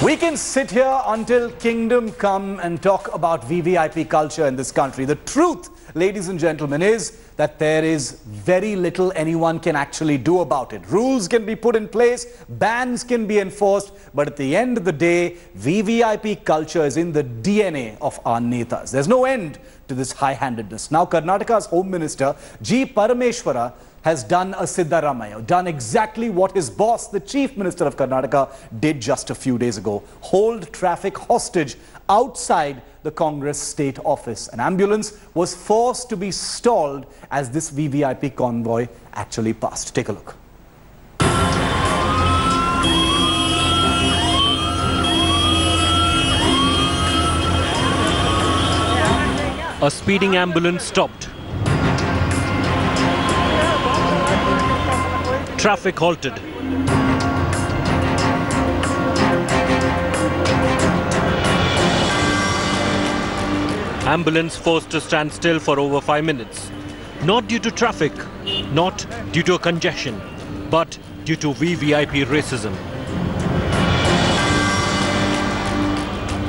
We can sit here until kingdom come and talk about VVIP culture in this country. The truth, ladies and gentlemen, is that there is very little anyone can actually do about it. Rules can be put in place, bans can be enforced, but at the end of the day, VVIP culture is in the DNA of our netas. There's no end to this high-handedness. Now, Karnataka's Home Minister, Parameshwara, has done a Siddaramaiah, done exactly what his boss, the Chief Minister of Karnataka, did just a few days ago. Hold traffic hostage outside the Congress state office. An ambulance was forced to be stalled as this VVIP convoy actually passed. Take a look. A speeding ambulance stopped. Traffic halted. Ambulance forced to stand still for over 5 minutes. Not due to traffic, not due to a congestion, but due to VVIP racism.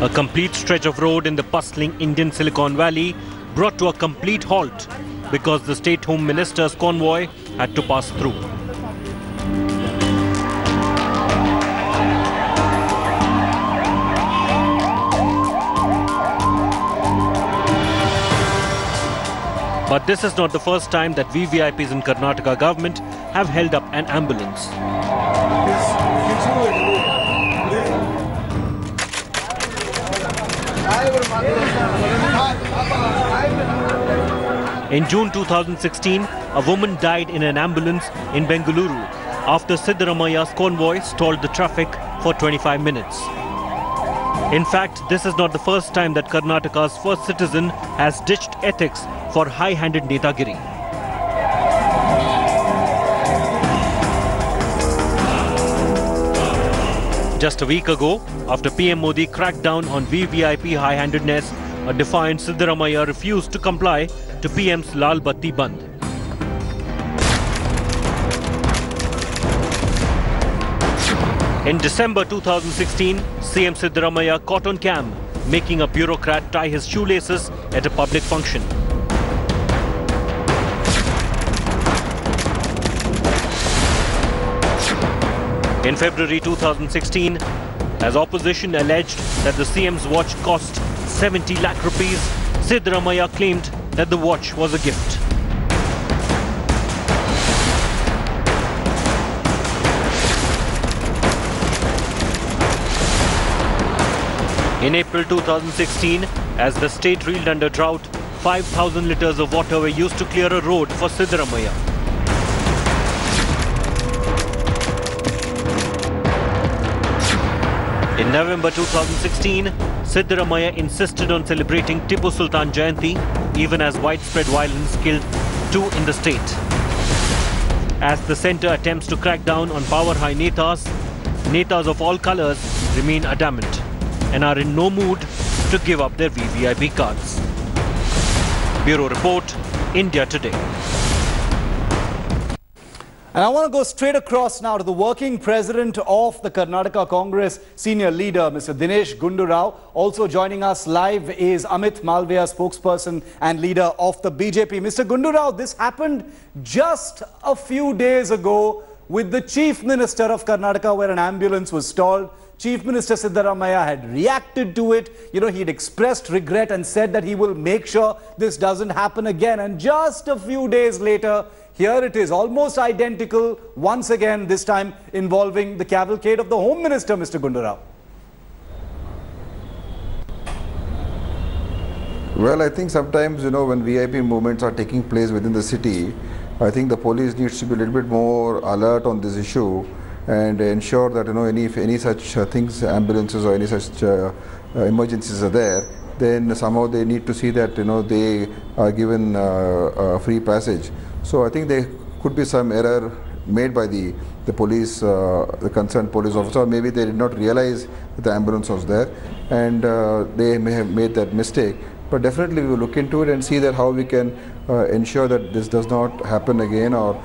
A complete stretch of road in the bustling Indian Silicon Valley brought to a complete halt because the State Home Minister's convoy had to pass through. But this is not the first time that VVIPs in Karnataka government have held up an ambulance. In June 2016, a woman died in an ambulance in Bangalore after Siddaramaiah's convoy stalled the traffic for 25 minutes. In fact, this is not the first time that Karnataka's first citizen has ditched ethics for high-handed netagiri. Just a week ago, after PM Modi cracked down on VVIP high-handedness, a defiant Siddaramaiah refused to comply to PM's Lal Batti Bandh. In December 2016, CM Siddaramaiah caught on cam making a bureaucrat tie his shoelaces at a public function. In February 2016, as opposition alleged that the CM's watch cost 70 lakh rupees, Siddaramaiah claimed that the watch was a gift. In April 2016, as the state reeled under drought, 5,000 litres of water were used to clear a road for Siddaramaiah. In November 2016, Siddaramaiah insisted on celebrating Tipu Sultan Jayanti, even as widespread violence killed 2 in the state. As the centre attempts to crack down on power-high netas of all colours remain adamant and are in no mood to give up their VVIP cards. Bureau Report, India Today. And I want to go straight across now to the working president of the Karnataka Congress, senior leader, Mr. Dinesh Gundu Rao. Also joining us live is Amit Malviya, spokesperson and leader of the BJP. Mr. Gundu Rao, this happened just a few days ago with the Chief Minister of Karnataka, where an ambulance was stalled. Chief Minister Siddaramaiah had reacted to it. You know, he'd expressed regret and said that he will make sure this doesn't happen again. And just a few days later, here it is, almost identical, once again, this time involving the cavalcade of the Home Minister, Mr. Gundu Rao. Well, I think sometimes, you know, when VIP movements are taking place within the city, I think the police needs to be a little bit more alert on this issue and ensure that, you know, if any such things, ambulances or any such emergencies are there, then somehow they need to see that, you know, they are given free passage. So I think there could be some error made by the police, the concerned police officer. Maybe they did not realize that the ambulance was there, and they may have made that mistake. But definitely we will look into it and see that how we can ensure that this does not happen again, or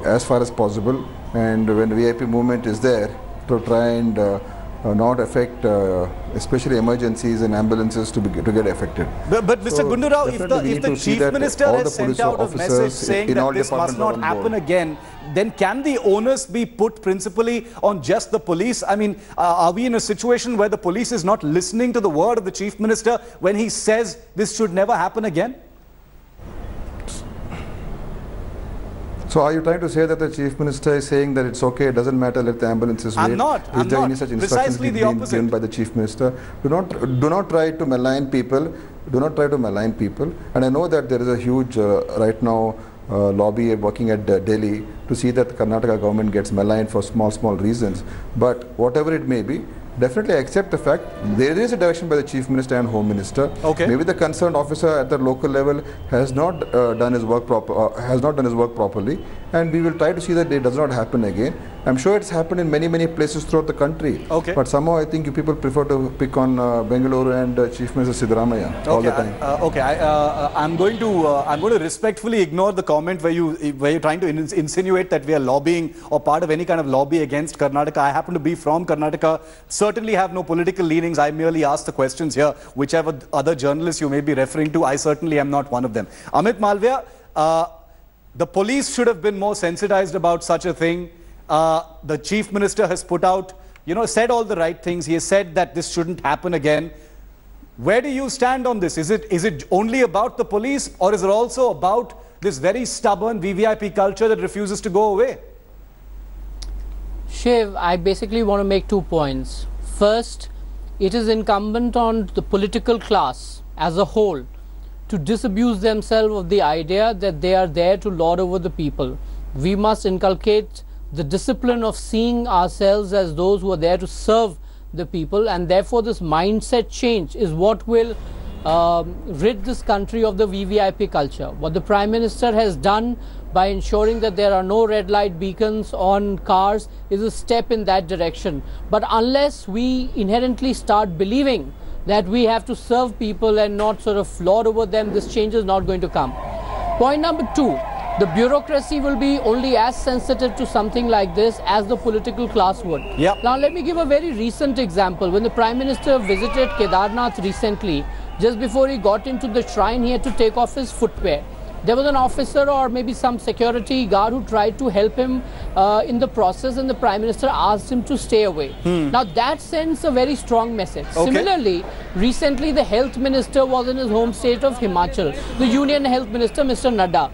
as far as possible. And when VIP movement is there, to try and not affect, especially emergencies and ambulances to get affected. But Mr. So Gundu Rao, if the Chief Minister has sent out a message saying that this must not happen again, then can the onus be put principally on just the police? I mean, are we in a situation where the police is not listening to the word of the Chief Minister when he says this should never happen again? So are you trying to say that the Chief Minister is saying that it's okay, it doesn't matter, let the ambulances wait? I'm not. Is there any such instructions being given by the Chief Minister? Do not try to malign people. Do not try to malign people. And I know that there is a huge right now lobby working at Delhi to see that the Karnataka government gets maligned for small reasons. But whatever it may be, definitely accept the fact there is a direction by the Chief Minister and Home Minister. Okay. Maybe the concerned officer at the local level has not done his work properly, and we will try to see that it does not happen again. I'm sure it's happened in many places throughout the country. Okay. But somehow I think you people prefer to pick on Bangalore and Chief Minister Siddaramaiah all the time. I'm going to respectfully ignore the comment where you're trying to insinuate that we are lobbying or part of any kind of lobby against Karnataka. I happen to be from Karnataka. Certainly have no political leanings. I merely ask the questions here. Whichever other journalists you may be referring to, I certainly am not one of them. Amit Malviya, the police should have been more sensitized about such a thing. The Chief Minister has put out, said all the right things. He has said that this shouldn't happen again. Where do you stand on this? Is it only about the police, or is it also about this very stubborn VVIP culture that refuses to go away? Shiv, I basically want to make 2 points. First, it is incumbent on the political class as a whole to disabuse themselves of the idea that they are there to lord over the people. We must inculcate the discipline of seeing ourselves as those who are there to serve the people, and therefore this mindset change is what will rid this country of the VVIP culture. What the Prime Minister has done by ensuring that there are no red light beacons on cars is a step in that direction. But unless we inherently start believing that we have to serve people and not sort of lord over them, this change is not going to come. Point number 2, the bureaucracy will be only as sensitive to something like this as the political class would. Yep. Now let me give a very recent example. When the Prime Minister visited Kedarnath recently, just before he got into the shrine, he had to take off his footwear. There was an officer or maybe some security guard who tried to help him in the process, and the Prime Minister asked him to stay away. Now that sends a very strong message. Okay. Similarly, recently the Health Minister was in his home state of Himachal, the Union Health Minister, Mr. Nadda.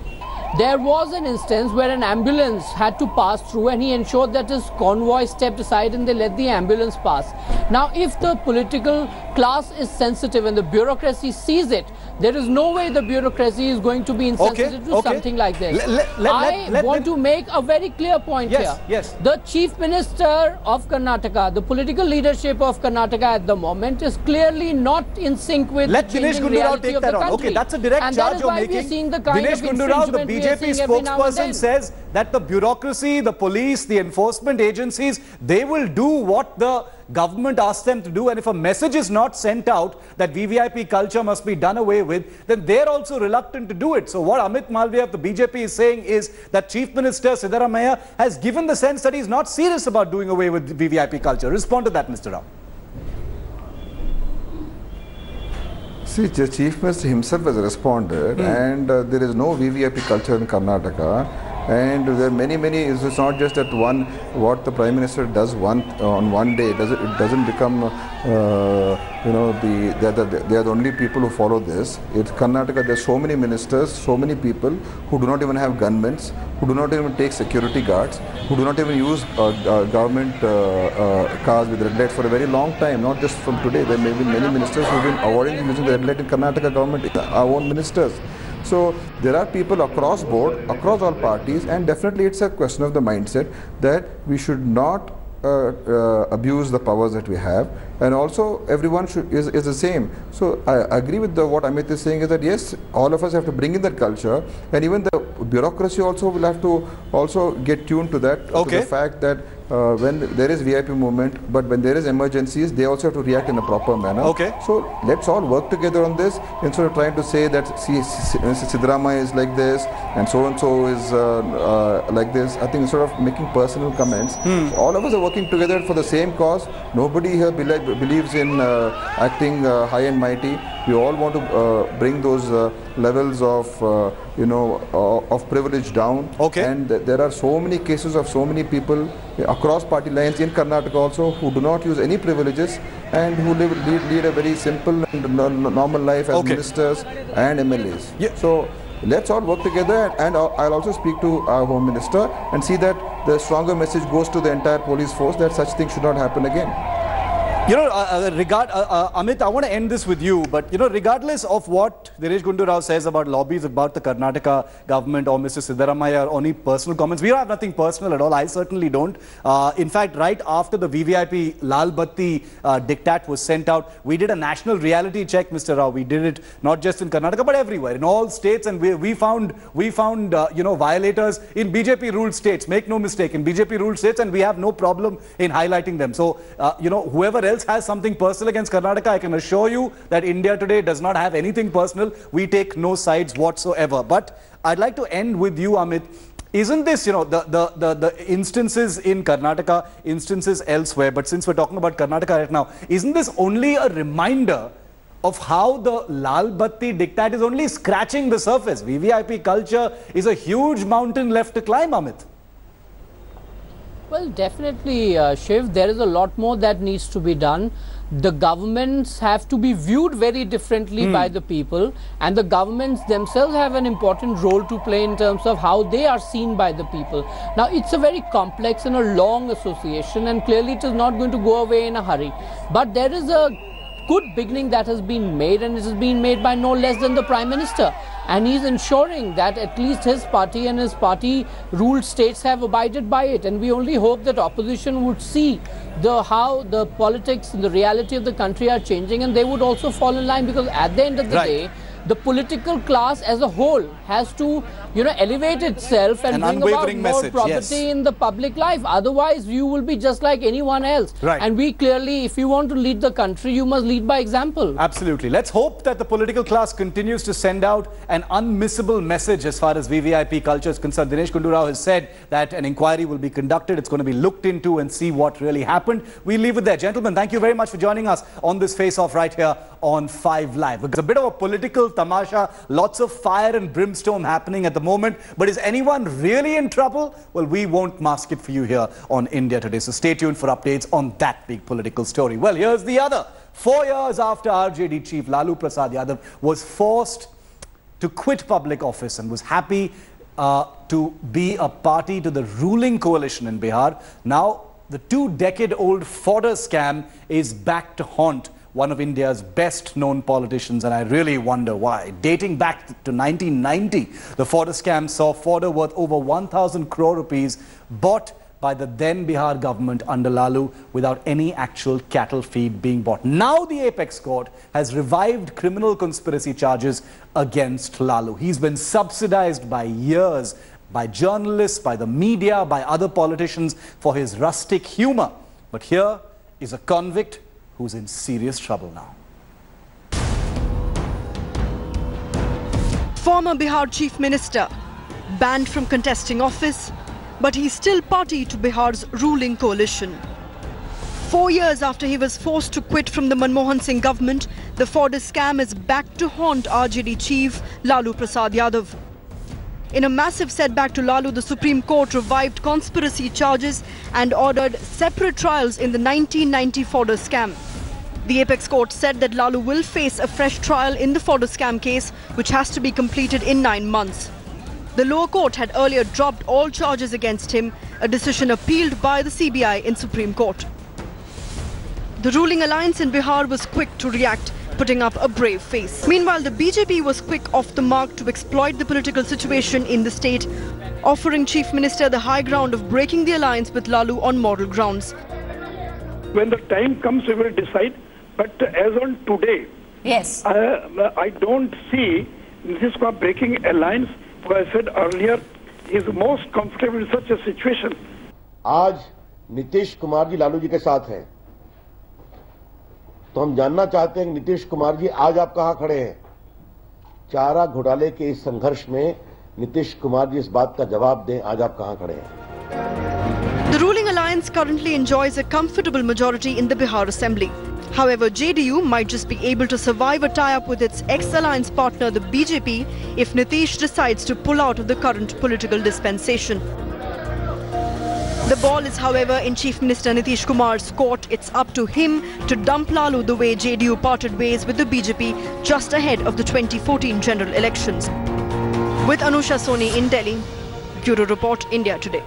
There was an instance where an ambulance had to pass through, and he ensured that his convoy stepped aside and they let the ambulance pass. Now, if the political class is sensitive and the bureaucracy sees it, there is no way the bureaucracy is going to be insensitive to something like this. I want to make a very clear point here. Yes. The Chief Minister of Karnataka, the political leadership of Karnataka at the moment is clearly not in sync with the changing reality of the country. Okay, that's a direct charge you're making. Dinesh Gundu Rao, the BJP spokesperson, says that the bureaucracy, the police, the enforcement agencies, they will do what the government asks them to do, and if a message is not sent out that VVIP culture must be done away with, then they're also reluctant to do it. So what Amit Malviya of the BJP is saying is that Chief Minister Siddaramaiah has given the sense that he's not serious about doing away with VVIP culture. Respond to that, Mr. Rao. See, the Chief Minister himself has responded, and there is no VVIP culture in Karnataka. And there are many, it's not just that what the Prime Minister does on one day, it doesn't become, they are the only people who follow this. It's Karnataka, there are so many ministers, so many people who do not even have gunmen, who do not even take security guards, who do not even use government cars with red lights for a very long time, not just from today. There may be many ministers who have been avoiding using the red light in Karnataka government, our own ministers. So there are people across board, across all parties, and definitely it's a question of the mindset that we should not abuse the powers that we have, and also everyone is the same. So I agree with what Amit is saying, is that yes, all of us have to bring in that culture, and even the bureaucracy also will have to also get tuned to that, to the fact that when there is VIP movement, but when there is emergencies, they also have to react in a proper manner. Okay. So let's all work together on this instead of trying to say that Siddaramaiah is like this and so is like this. I think instead of making personal comments, all of us are working together for the same cause. Nobody here believes in acting high and mighty. We all want to bring those levels of of privilege down. Okay. And there are so many cases of so many people across party lines in Karnataka also who do not use any privileges and who lead a very simple and normal life as ministers and MLAs. Yeah. So let's all work together, and I'll also speak to our Home Minister and see that the stronger message goes to the entire police force that such things should not happen again. Amit, I want to end this with you, but regardless of what Dinesh Gundu Rao says about lobbies about the Karnataka government or Mr. Siddaramaiah or any personal comments, we don't have nothing personal at all. I certainly don't. In fact, right after the VVIP Lal Batti diktat was sent out, we did a national reality check, Mr. Rao. We did it not just in Karnataka but everywhere, in all states, and we found violators in BJP ruled states. Make no mistake, in BJP ruled states, and we have no problem in highlighting them. So whoever else has something personal against Karnataka, I can assure you that India today does not have anything personal. We take no sides whatsoever. But I'd like to end with you, Amit. Isn't this, the instances in Karnataka, instances elsewhere, but since we're talking about Karnataka right now, isn't this only a reminder of how the Lal Batti diktat is only scratching the surface? VVIP culture is a huge mountain left to climb, Amit. Well, definitely, Shiv, there is a lot more that needs to be done. The governments have to be viewed very differently by the people, and the governments themselves have an important role to play in terms of how they are seen by the people. Now, it's a very complex and a long association, and clearly it is not going to go away in a hurry. But there is a good beginning that has been made, and it has been made by no less than the Prime Minister. And he's ensuring that at least his party and his party-ruled states have abided by it. And we only hope that opposition would see how the politics and the reality of the country are changing, and they would also fall in line, because at the end of the day, the political class as a whole has to, elevate itself and bring about more property in the public life. Otherwise, you will be just like anyone else. Right. And we clearly, if you want to lead the country, you must lead by example. Absolutely. Let's hope that the political class continues to send out an unmissable message as far as VVIP culture is concerned. Dinesh Gundu Rao has said that an inquiry will be conducted. It's going to be looked into and see what really happened. We'll leave it there. Gentlemen, thank you very much for joining us on this face-off right here on 5 Live. It's a bit of a political tamasha, lots of fire and brimstone happening at the moment. But is anyone really in trouble? Well, we won't mask it for you here on India Today. So stay tuned for updates on that big political story. Well, here's the other. 4 years after RJD chief Lalu Prasad Yadav was forced to quit public office and was happy to be a party to the ruling coalition in Bihar, now the 2-decade-old Fodder scam is back to haunt one of India's best-known politicians, and I really wonder why. Dating back to 1990, the Fodder scam saw Fodder worth over 1,000 crore rupees bought by the then Bihar government under Lalu without any actual cattle feed being bought. Now the Apex Court has revived criminal conspiracy charges against Lalu. He's been subsidized by years by journalists, by the media, by other politicians for his rustic humor. But here is a convict who's in serious trouble now. Former Bihar Chief Minister, banned from contesting office, but he's still party to Bihar's ruling coalition. 4 years after he was forced to quit from the Manmohan Singh government, the Fodder scam is back to haunt RJD chief Lalu Prasad Yadav. In a massive setback to Lalu, the Supreme Court revived conspiracy charges and ordered separate trials in the 1990 Fodder scam. The Apex Court said that Lalu will face a fresh trial in the Fodder scam case, which has to be completed in 9 months. The lower court had earlier dropped all charges against him, a decision appealed by the CBI in Supreme Court. The ruling alliance in Bihar was quick to react, putting up a brave face. Meanwhile, the BJP was quick off the mark to exploit the political situation in the state, offering Chief Minister the high ground of breaking the alliance with Lalu on moral grounds. When the time comes, we will decide. But as on today, yes, I don't see this breaking alliance. As I said earlier, he is most comfortable in such a situation. आज नीतीश कुमार जी लालू जी के साथ हैं, तो हम जानना चाहते हैं कि नीतीश कुमार जी आज आप कहां खड़े हैं? चारा घोटाले के इस संघर्ष में नीतीश कुमार जी इस बात का जवाब दें, आज आप कहां खड़े हैं? The ruling alliance currently enjoys a comfortable majority in the Bihar Assembly. However, JDU might just be able to survive a tie-up with its ex-alliance partner, the BJP, if Nitish decides to pull out of the current political dispensation. The ball is, however, in Chief Minister Nitish Kumar's court. It's up to him to dump Lalu the way JDU parted ways with the BJP just ahead of the 2014 general elections. With Anusha Soni in Delhi, Bureau Report, India Today.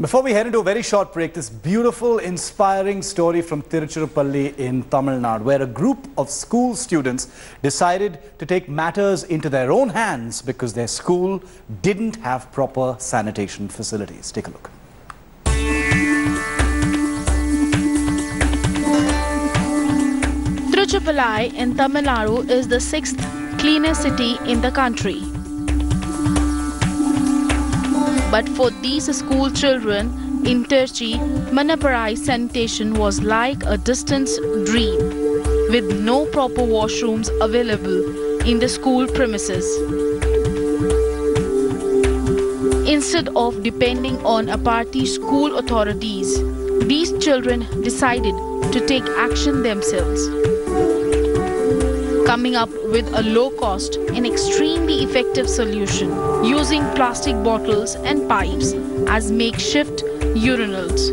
Before we head into a very short break, this beautiful, inspiring story from Tiruchirappalli in Tamil Nadu, where a group of school students decided to take matters into their own hands because their school didn't have proper sanitation facilities. Take a look. Tiruchirappalli in Tamil Nadu is the 6th cleanest city in the country. But for these school children in Tirchi, Manapparai sanitation was like a distant dream, with no proper washrooms available in the school premises. Instead of depending on a party school authorities, these children decided to take action themselves, coming up with a low-cost and extremely effective solution, using plastic bottles and pipes as makeshift urinals.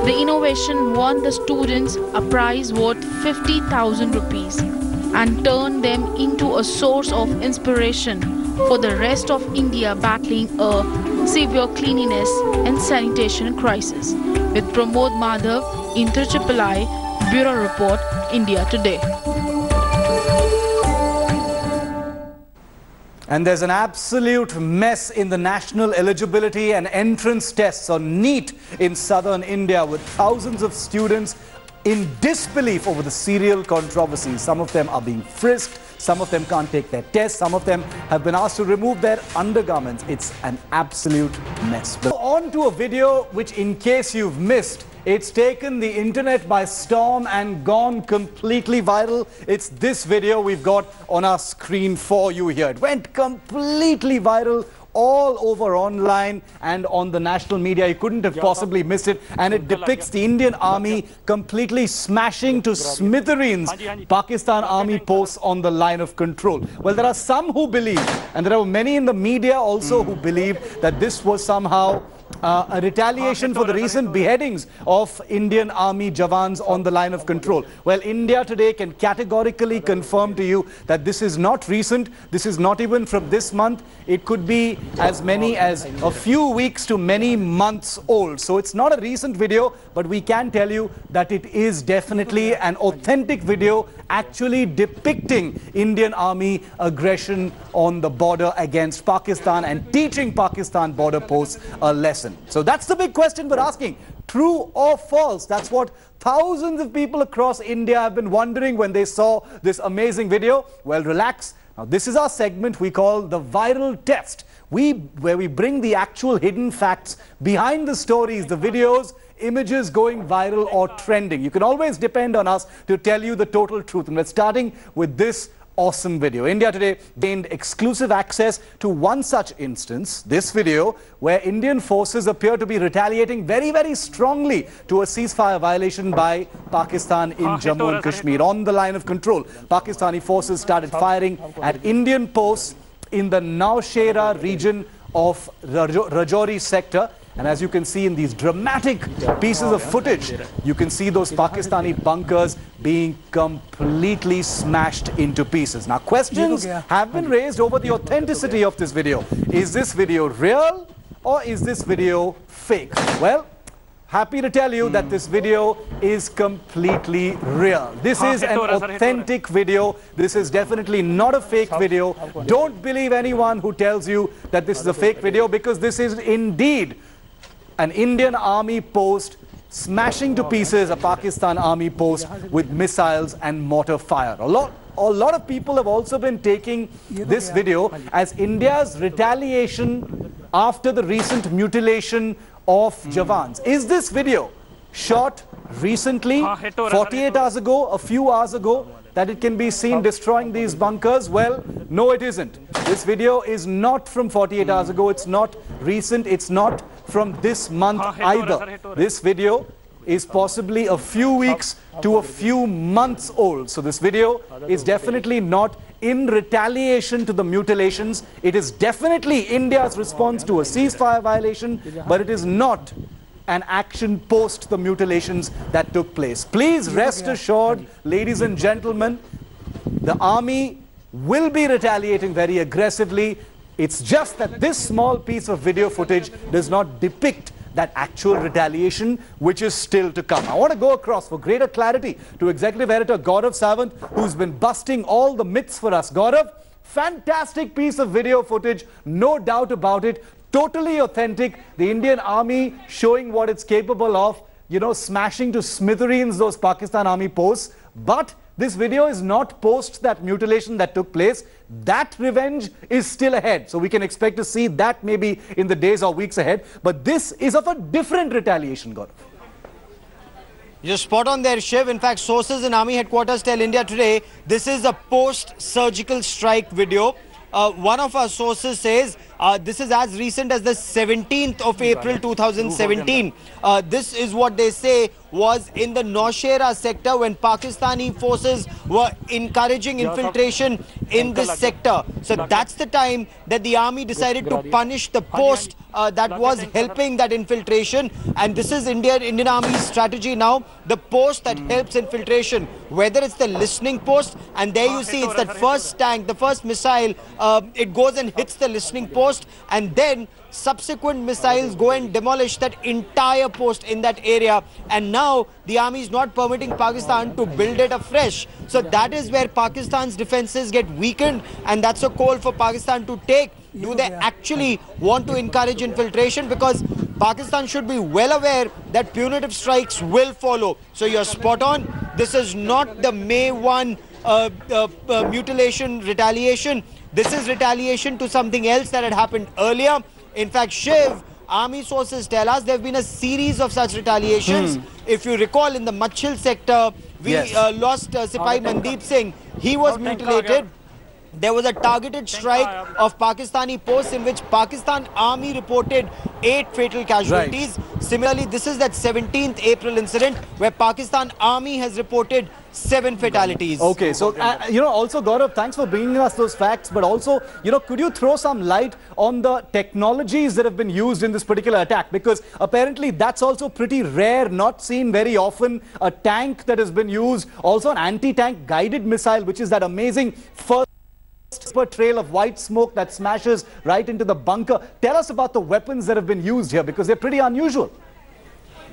The innovation won the students a prize worth 50,000 rupees and turned them into a source of inspiration for the rest of India battling a severe cleanliness and sanitation crisis. With Pramod Madhav in Tiruchirappalli, Bureau Report, India Today. And there's an absolute mess in the national eligibility and entrance tests on NEET in southern India, with thousands of students in disbelief over the serial controversies. Some of them are being frisked, some of them can't take their tests, some of them have been asked to remove their undergarments. It's an absolute mess. On to a video which, in case you've missed, it's taken the internet by storm and gone completely viral. It's this video we've got on our screen for you here. It went completely viral all over online and on the national media. You couldn't have possibly missed it. And it depicts the Indian Army completely smashing to smithereens Pakistan Army posts on the line of control. Well, there are some who believe, and there are many in the media also who believe, that this was somehow a retaliation for the recent beheadings of Indian Army Jawans on the line of control. Well, India Today can categorically confirm to you that this is not recent. This is not even from this month. It could be as many as a few weeks to many months old. So it's not a recent video, but we can tell you that it is definitely an authentic video actually depicting Indian Army aggression on the border against Pakistan and teaching Pakistan border posts a lesson. So that's the big question we're asking. True or false? That's what thousands of people across India have been wondering when they saw this amazing video. Well, relax. Now, this is our segment we call the viral test, where we bring the actual hidden facts behind the stories, the videos, images going viral or trending. You can always depend on us to tell you the total truth. And we're starting with this awesome video. India Today gained exclusive access to one such instance, this video, where Indian forces appear to be retaliating very, very strongly to a ceasefire violation by Pakistan in Jammu and Kashmir. On the line of control, Pakistani forces started firing at Indian posts in the Nowshera region of Rajouri sector. And as you can see in these dramatic pieces of footage, you can see those Pakistani bunkers being completely smashed into pieces. Now, questions have been raised over the authenticity of this video. Is this video real or is this video fake? Well, happy to tell you that this video is completely real. This is an authentic video. This is definitely not a fake video. Don't believe anyone who tells you that this is a fake video, because this is indeed an Indian Army post smashing to pieces a Pakistan Army post with missiles and mortar fire. A lot a lot of people have also been taking this video as India's retaliation after the recent mutilation of Jawans. Is this video shot recently, 48 hours ago, a few hours ago, that it can be seen destroying these bunkers? Well, no, it isn't. This video is not from 48 hours ago. It's not recent. It's not from this month either. This video is possibly a few weeks to a few months old. So this video is definitely not in retaliation to the mutilations. It is definitely India's response to a ceasefire violation, but it is not an action post the mutilations that took place. Please rest assured, ladies and gentlemen, the army will be retaliating very aggressively. It's just that this small piece of video footage does not depict that actual retaliation, which is still to come. I want to go across for greater clarity to Executive Editor Gaurav Sawant, who's been busting all the myths for us. Gaurav, fantastic piece of video footage, no doubt about it, totally authentic. The Indian Army showing what it's capable of, you know, smashing to smithereens those Pakistan Army posts. But this video is not post that mutilation that took place. That revenge is still ahead. So we can expect to see that maybe in the days or weeks ahead. But this is of a different retaliation, Gaurav. You're spot on there, Shiv. In fact, sources in Army headquarters tell India Today this is a post-surgical strike video. One of our sources says this is as recent as the 17th of April 2017. This is what they say was in the Naushera sector when Pakistani forces were encouraging infiltration in this sector. So that's the time that the army decided to punish the post that was helping that infiltration. And this is Indian Army's strategy now. The post that helps infiltration, whether it's the listening post, and there you see it's that first tank, the first missile, it goes and hits the listening post, and then subsequent missiles go and demolish that entire post in that area. And now the army is not permitting Pakistan to build it afresh. So that is where Pakistan's defenses get weakened, and that's a call for Pakistan to take. Do they actually want to encourage infiltration? Because Pakistan should be well aware that punitive strikes will follow. So you're spot on. This is not the May 1 mutilation retaliation. This is retaliation to something else that had happened earlier. In fact, Shiv, army sources tell us there have been a series of such retaliations. If you recall, in the Machil sector, we lost Sipahi Mandeep Singh. He was mutilated. There was a targeted strike of Pakistani posts in which Pakistan Army reported 8 fatal casualties. Right. Similarly, this is that 17th April incident where Pakistan Army has reported 7 fatalities. Okay, so, you know, also Gaurav, thanks for bringing us those facts, but also, you know, could you throw some light on the technologies that have been used in this particular attack? Because apparently that's also pretty rare, not seen very often. A tank that has been used, also an anti-tank guided missile, which is that amazing first trail of white smoke that smashes right into the bunker. Tell us about the weapons that have been used here, because they're pretty unusual.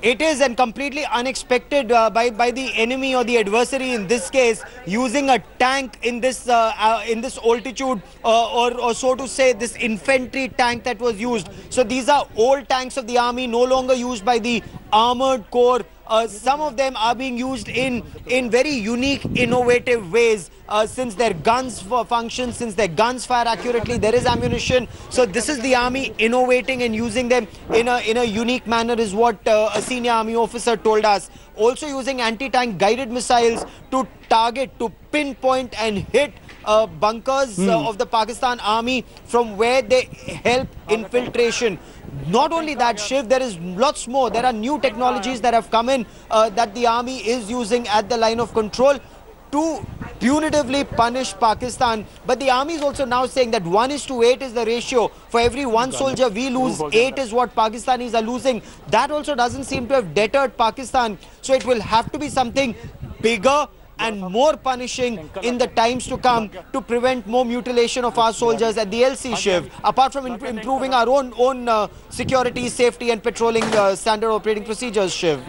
It is, and completely unexpected by the enemy or the adversary in this case, using a tank in this altitude, or so to say, this infantry tank that was used. So these are old tanks of the army, no longer used by the armored corps. Some of them are being used in very unique, innovative ways. Since their guns function, since their guns fire accurately, there is ammunition. So this is the army innovating and using them in a unique manner, is what a senior army officer told us. Also using anti-tank guided missiles to target, to pinpoint and hit bunkers of the Pakistan army from where they help infiltration. Not only that, Shiv, there is lots more. There are new technologies that have come in that the army is using at the line of control to punitively punish Pakistan. But the army is also now saying that 1:8 is the ratio. For every 1 soldier we lose, 8 is what Pakistanis are losing. That also doesn't seem to have deterred Pakistan. So it will have to be something bigger and more punishing in the times to come to prevent more mutilation of our soldiers at the LC, Shiv. Apart from improving our own security, safety and patrolling standard operating procedures, Shiv.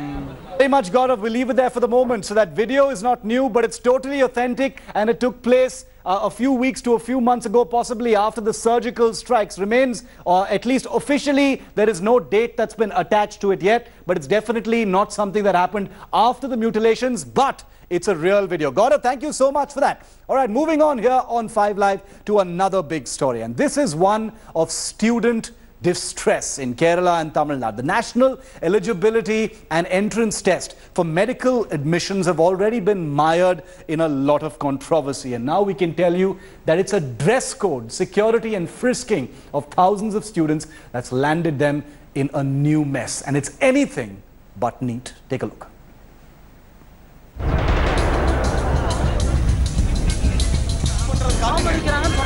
Very much, Gaurav. We'll leave it there for the moment. So that video is not new, but it's totally authentic, and it took place a few weeks to a few months ago, possibly after the surgical strikes. Remains, or at least officially, there is no date that's been attached to it yet, but it's definitely not something that happened after the mutilations, but it's a real video. Gaurav, thank you so much for that. All right, moving on here on 5 Live to another big story, and this is one of student distress in Kerala and Tamil Nadu. The National Eligibility and Entrance Test for medical admissions have already been mired in a lot of controversy, and now we can tell you that it's a dress code, security and frisking of thousands of students that's landed them in a new mess, and it's anything but neat. Take a look.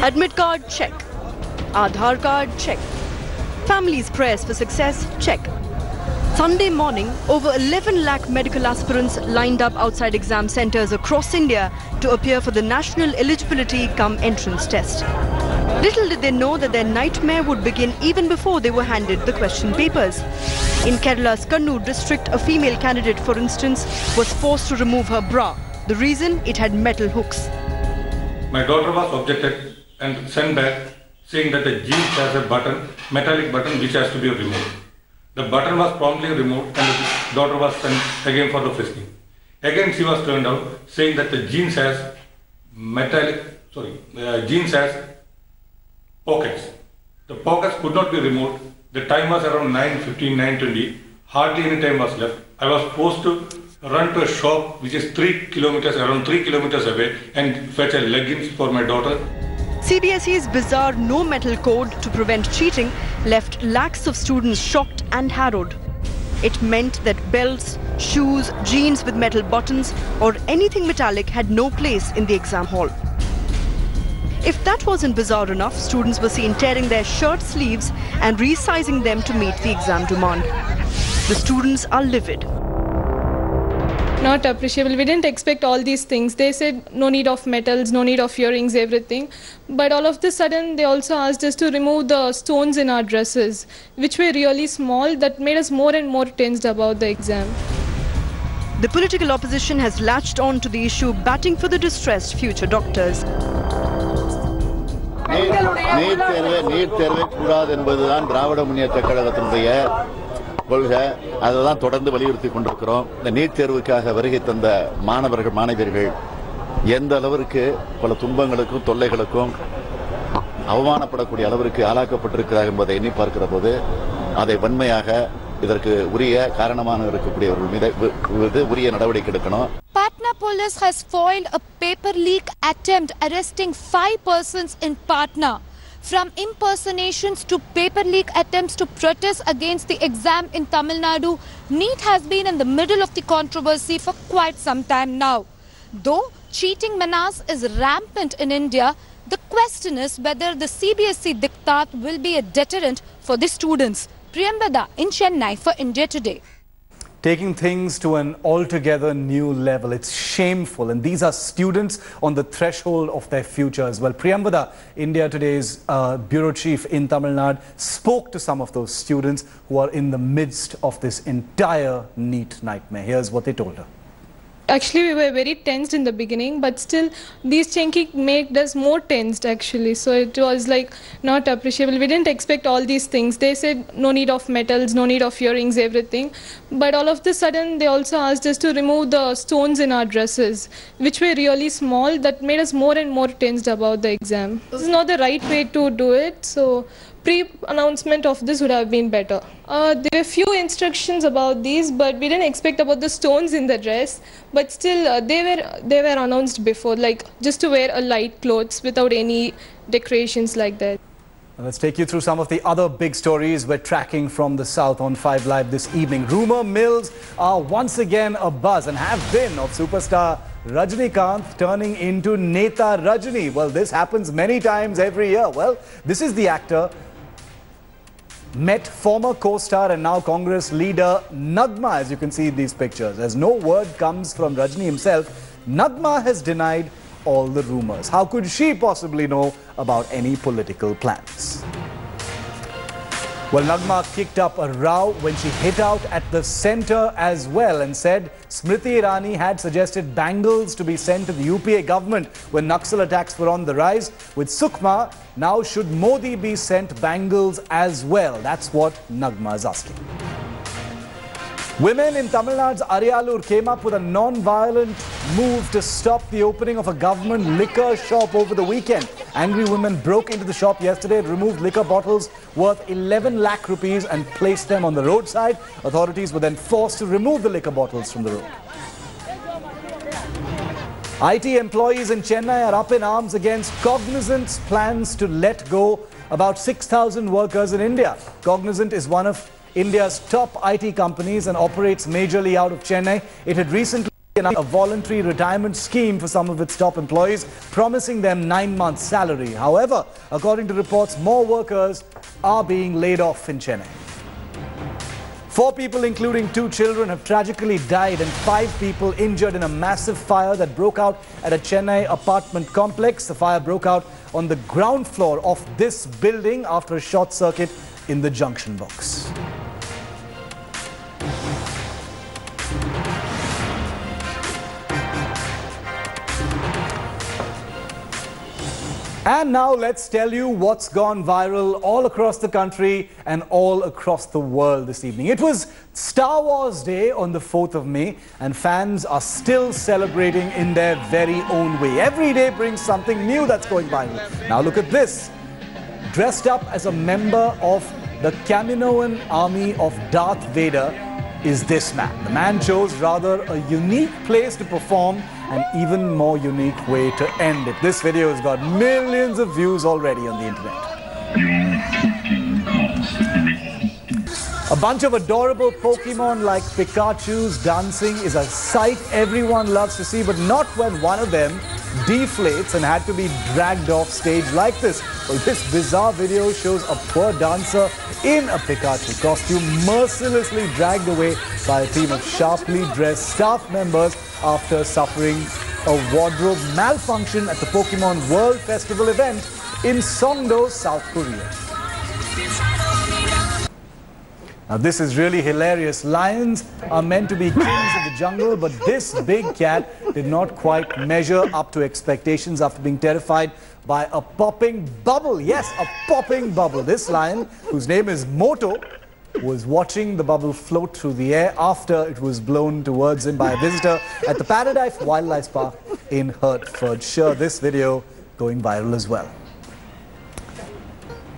Admit card, check. Aadhaar card, check. Families prayers for success, check. Sunday morning, over 11 lakh medical aspirants lined up outside exam centres across India to appear for the National Eligibility cum Entrance Test. Little did they know that their nightmare would begin even before they were handed the question papers. In Kerala's Kannur district, a female candidate, for instance, was forced to remove her bra. The reason? It had metal hooks. My daughter was objected and sent back, saying that the jeans has a button, metallic button, which has to be removed. The button was promptly removed and the daughter was sent again for the frisking. Again she was turned out, saying that the jeans has jeans has pockets. The pockets could not be removed. The time was around 9:15, 9:20. Hardly any time was left. I was forced to run to a shop which is around 3 kilometers away and fetch a leggings for my daughter. CBSE's bizarre no metal code to prevent cheating left lakhs of students shocked and harrowed. It meant that belts, shoes, jeans with metal buttons or anything metallic had no place in the exam hall. If that wasn't bizarre enough, students were seen tearing their shirt sleeves and resizing them to meet the exam demand. The students are livid. Not appreciable. We didn't expect all these things. They said no need of metals, no need of earrings, everything. But all of a sudden, they also asked us to remove the stones in our dresses, which were really small. That made us more and more tensed about the exam. The political opposition has latched on to the issue, batting for the distressed future doctors. NEET தேர்வை கூடாது என்பதுதான் திராவிட முன்னேற்ற கழகத்தினுடைய கொள்கை. அதுதான் தொடர்ந்து வலியுறுத்தி கொண்டிருக்கிறோம். இந்த நீட் தேர்வுக்காக வருகை தந்த மாணவர்கள் மாணவியர்கள் எந்த அளவிற்கு பல துன்பங்களுக்கும் தொல்லைகளுக்கும் அவமானப்படக்கூடிய அளவிற்கு ஆளாக்கப்பட்டிருக்கிறார்கள் என்பதை எண்ணி பார்க்கிற போது அதை வன்மையாக இதற்கு உரிய காரணமாக இருக்கக்கூடியவர்கள் மீது உரிய நடவடிக்கை எடுக்கணும். Patna police has foiled a paper leak attempt arresting 5 persons in Patna. From impersonations to paper leak attempts to protest against the exam in Tamil Nadu, NEET has been in the middle of the controversy for quite some time now. Though cheating menace is rampant in India, the question is whether the CBSE diktat will be a deterrent for the students. Priyambada in Chennai for India Today. Taking things to an altogether new level. It's shameful, and these are students on the threshold of their future as well. Priyambada, India Today's bureau chief in Tamil Nadu, spoke to some of those students who are in the midst of this entire NEET nightmare. Here's what they told her. Actually, we were very tensed in the beginning, but still these checking made us more tensed actually. So it was like not appreciable. We didn't expect all these things. They said no need of metals, no need of earrings, everything. But all of a sudden, they also asked us to remove the stones in our dresses, which were really small. That made us more and more tensed about the exam. This is not the right way to do it. So pre-announcement of this would have been better. There were few instructions about these, but we didn't expect about the stones in the dress. But still, they were announced before, like just to wear a light clothes without any decorations like that. Let's take you through some of the other big stories we're tracking from the south on 5 Live this evening. Rumour mills are once again abuzz and have been of superstar Rajinikanth turning into Neta Rajini. Well, this happens many times every year. Well, this is the actor met former co-star and now Congress leader Nagma, as you can see in these pictures. As no word comes from Rajini himself, Nagma has denied all the rumours. How could she possibly know about any political plans? Well, Nagma kicked up a row when she hit out at the centre as well and said Smriti Irani had suggested bangles to be sent to the UPA government when Naxal attacks were on the rise. With Sukhma, now should Modi be sent bangles as well? That's what Nagma is asking. Women in Tamil Nadu's Ariyalur came up with a non-violent move to stop the opening of a government liquor shop over the weekend. Angry women broke into the shop yesterday and removed liquor bottles worth 11 lakh rupees and placed them on the roadside. Authorities were then forced to remove the liquor bottles from the road. IT employees in Chennai are up in arms against Cognizant's plans to let go about 6,000 workers in India. Cognizant is one of India's top IT companies and operates majorly out of Chennai. It had recently announced a voluntary retirement scheme for some of its top employees, promising them 9 months' salary. However, according to reports, more workers are being laid off in Chennai. 4 people, including 2 children, have tragically died and 5 people injured in a massive fire that broke out at a Chennai apartment complex. The fire broke out on the ground floor of this building after a short circuit in the junction box. And now let's tell you what's gone viral all across the country and all across the world this evening. It was Star Wars Day on the 4th of May and fans are still celebrating in their very own way. Every day brings something new that's going viral. Now look at this. Dressed up as a member of the Kaminoan army of Darth Vader is this man. The man chose rather a unique place to perform, an even more unique way to end it. This video has got millions of views already on the internet. A bunch of adorable Pokemon like Pikachu's dancing is a sight everyone loves to see, but not when one of them deflates and had to be dragged off stage like this. Well, this bizarre video shows a poor dancer in a Pikachu costume mercilessly dragged away by a team of sharply dressed staff members after suffering a wardrobe malfunction at the Pokemon World Festival event in Songdo, South Korea. Now this is really hilarious. Lions are meant to be kings of the jungle, but this big cat did not quite measure up to expectations after being terrified by a popping bubble. Yes, a popping bubble. This lion, whose name is Moto, was watching the bubble float through the air after it was blown towards him by a visitor at the Paradise Wildlife Park in Hertfordshire. This video going viral as well.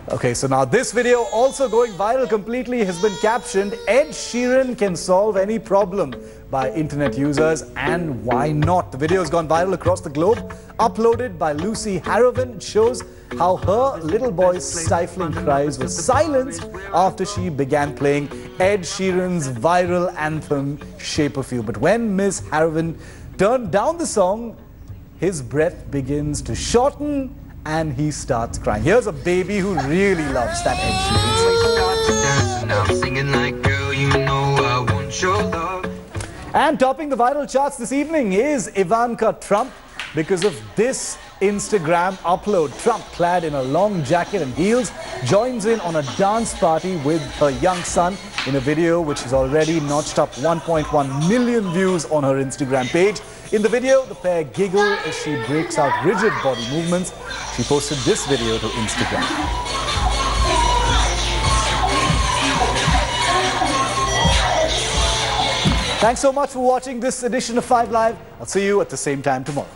Okay, so now this video also going viral completely has been captioned, Ed Sheeran can solve any problem, by internet users, and why not? The video has gone viral across the globe. Uploaded by Lucy Harrowen, it shows how her little boy's stifling cries were silenced after she began playing Ed Sheeran's viral anthem, Shape of You. But when Ms. Harrowen turned down the song, his breath begins to shorten and he starts crying. Here's a baby who really loves that Ed Sheeran. And topping the viral charts this evening is Ivanka Trump because of this Instagram upload. Trump, clad in a long jacket and heels, joins in on a dance party with her young son in a video which has already notched up 1.1 million views on her Instagram page. In the video, the pair giggle as she breaks out rigid body movements. She posted this video to Instagram. Thanks so much for watching this edition of 5 Live. I'll see you at the same time tomorrow.